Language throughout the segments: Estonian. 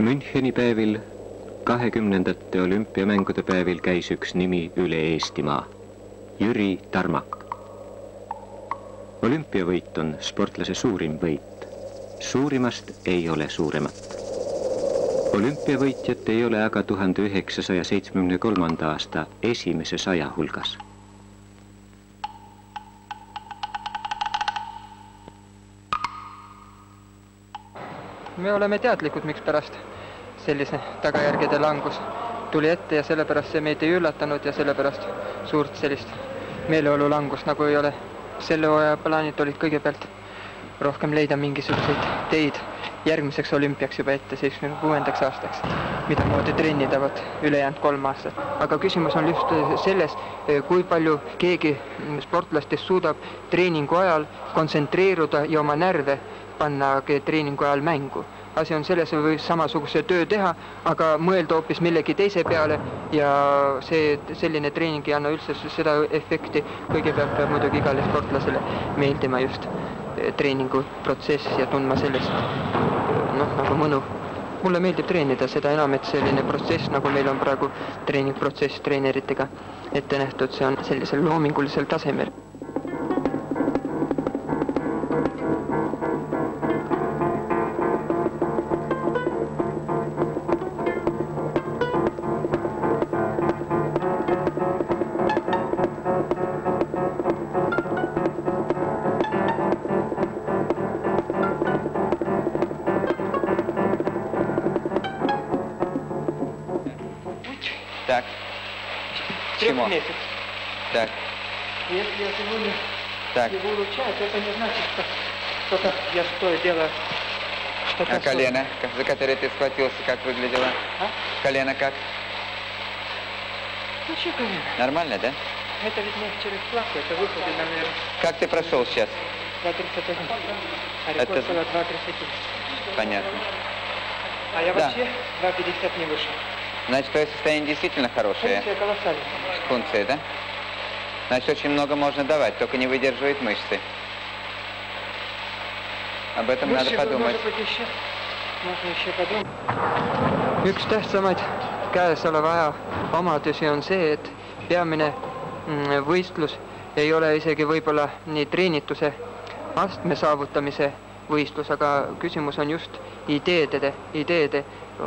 Müncheni päevil, 20. olümpiamängude päevil käis üks nimi üle Eestimaa. Jüri Tarmak. Olümpiavõit on sportlase suurim võit. Suurimast ei ole suuremat. Olümpiavõitjat ei ole aga 1973. aasta esimese 100 hulgas. Me oleme teadlikud, miks pärast sellise tagajärgede langus tuli ette ja sellepärast see meid ei üllatanud ja sellepärast suurt sellist meeleolu langust nagu ei ole. Selle hooaja plaanid olid kõigepealt rohkem leida mingisuguseid teid järgmiseks olümpiaks juba ette 76. aastaks, mida moodi trennidavad ülejäänud 3 aastat. Aga küsimus on just selles, kui palju keegi sportlastest suudab treeningu ajal kontsentreeruda ja oma närve panna treeningu ajal mängu. Asi on selles, et võib samasuguse töö teha, aga mõelda hoopis millegi teise peale ja selline treening ei anna üldse seda efekti. Kõigepealt peab muidugi igale sportlasele meeldima just treeningu protsess ja tundma sellest nagu mõnu. Mulle meeldib treenida, seda enam, et selline protsess, nagu meil on praegu treeningprotsess treeneritega ette nähtud, see on sellisel loomingulisel tasemel. Так. Чему? Так. Если я сегодня так. его улучшаю, то это не значит, что я что делаю. А колено, за которое ты схватился, как выглядело? А? Колено как? Ну, что колено? Нормально, да? Это ведь не через плавку, это выходы, наверное. Как ты прошел сейчас? 2.31. А рекорд было 2.30. Понятно. А я вообще 2.50 не вышел. Значит, твое состояние действительно хорошее. Функция колоссальная. Функция, да? Значит, очень много можно давать, только не выдерживает мышцы. Об этом надо подумать. Может быть, можно еще подумать. Üks tähtsamaid käesoleva aja omadusi on see, et peamine võistlus ei ole isegi võib-olla nii treenituse astme saavutamise võistlus, aga küsimus on just ideede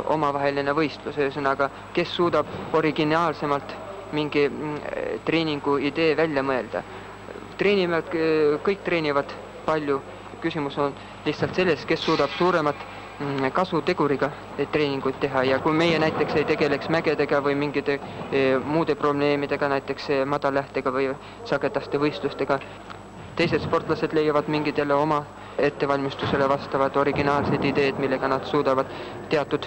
omavaheline võistlus, ühesõnaga, kes suudab originaalsemalt mingi treeningu idee välja mõelda. Kõik treenivad palju, küsimus on lihtsalt selles, kes suudab suuremat kasuteguriga treeninguid teha ja kui meie näiteks ei tegeleks mägedega või mingite muude probleemidega, näiteks madallähtega või sagedaste võistlustega, teised sportlased leiavad mingid jälle oma ettevalmistusele vastavad originaalsed ideed, millega nad suudavad teatud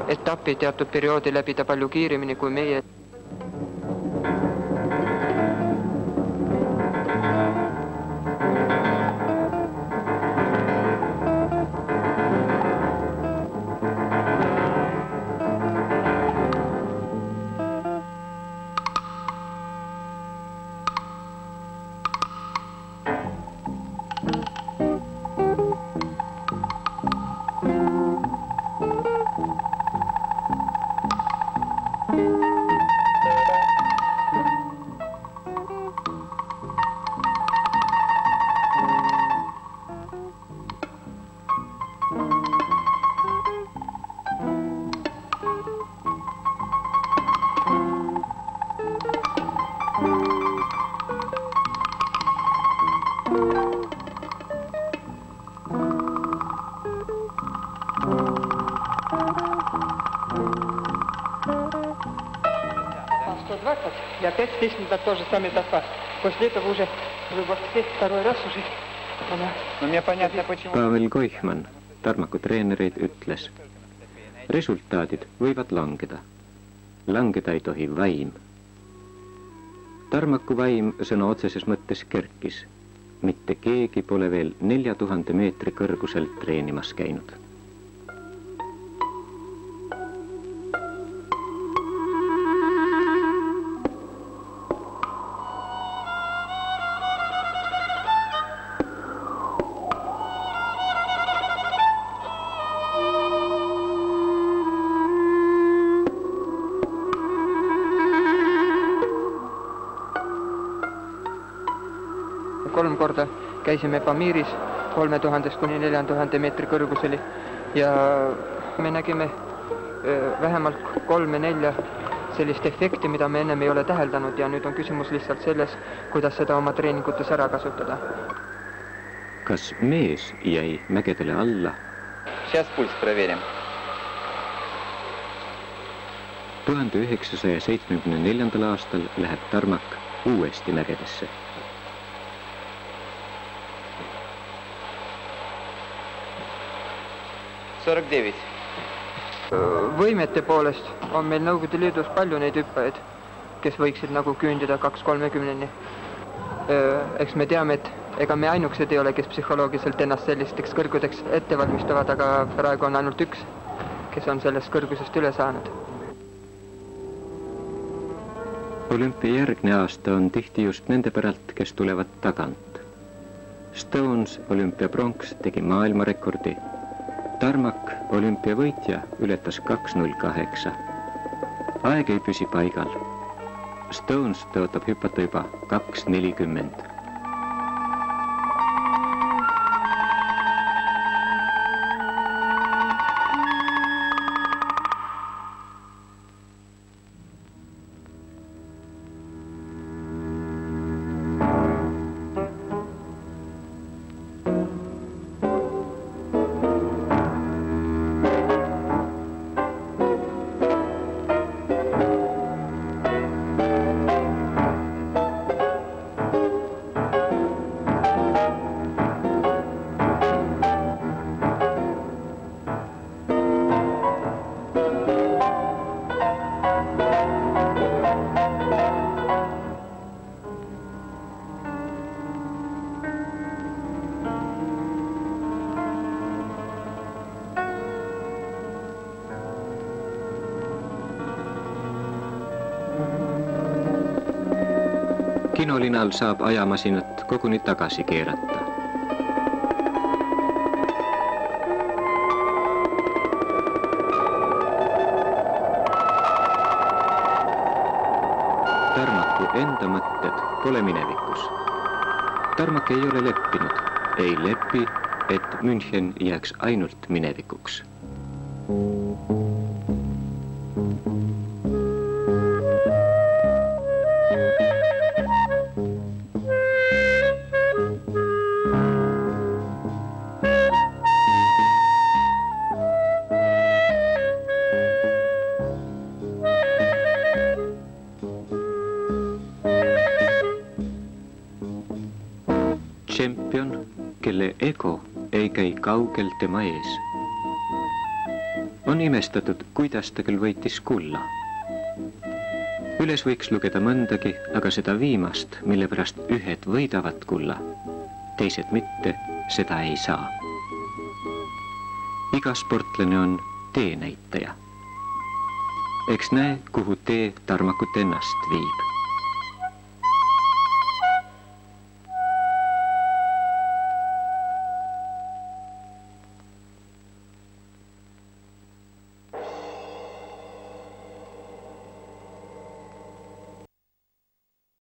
etapi, teatud perioodi läbida palju kiiremini kui meie. И опять стиснут на тот же самый запас. После этого уже второй раз уже она... No мне понятно, почему... Pavel Koihman, Tarmaku treenereid, ütles, resultaadid võivad langeda. Langeda ei tohi vaim. Tarmaku vaim sõna otseses mõttes kerkis. Mitte keegi pole veel 4000 meetri kõrguselt treenimas käinud. 3 korda käisime Pamiris 3000 kuni 4000 meetri kõrguseli ja me nägime vähemalt 3-4 sellist efekti, mida me ennem ei ole täheldanud ja nüüd on küsimus lihtsalt selles, kuidas seda oma treeningutes ära kasutada. Kas mees jäi mägedele alla? Сейчас пульс проверим. 1974. aastal läheb Tarmak uuesti mägedesse. Võimete poolest on meil Nõukogude Liidus palju neid hüppajaid, kes võiksid nagu küündida 2-30-ni. Eks me teame, et ega me ainukesed ei ole, kes psühholoogiliselt ennast sellisteks kõrgudeks ette valmistavad, aga praegu on ainult üks, kes on sellest kõrgusest üle saanud. Olümpiajärgne aasta on tihti just nende päralt, kes tulevad tagant. Stones olümpiapronks tegi maailmarekordi. Tarmak olümpiavõitja ületas 2.08. Aeg ei püsi paigal. Stones tõotab hüpata juba 2.40. Kinolinal saab ajamasinat koguni tagasi keerata. Tarmaku enda mõtted pole minevikus. Tarmak ei ole leppinud. Ei lepi, et München jääks ainult minevikuks. Tšempion, kelle ego ei käi kaugel tema ees. On imestatud, kuidas ta küll võitis kulla. Üles võiks lugeda mõndagi, aga seda viimast, mille pärast ühed võidavad kulla, teised mitte, seda ei saa. Iga sportlane on teenäitaja. Eks näe, kuhu tee Tarmakut ennast viib.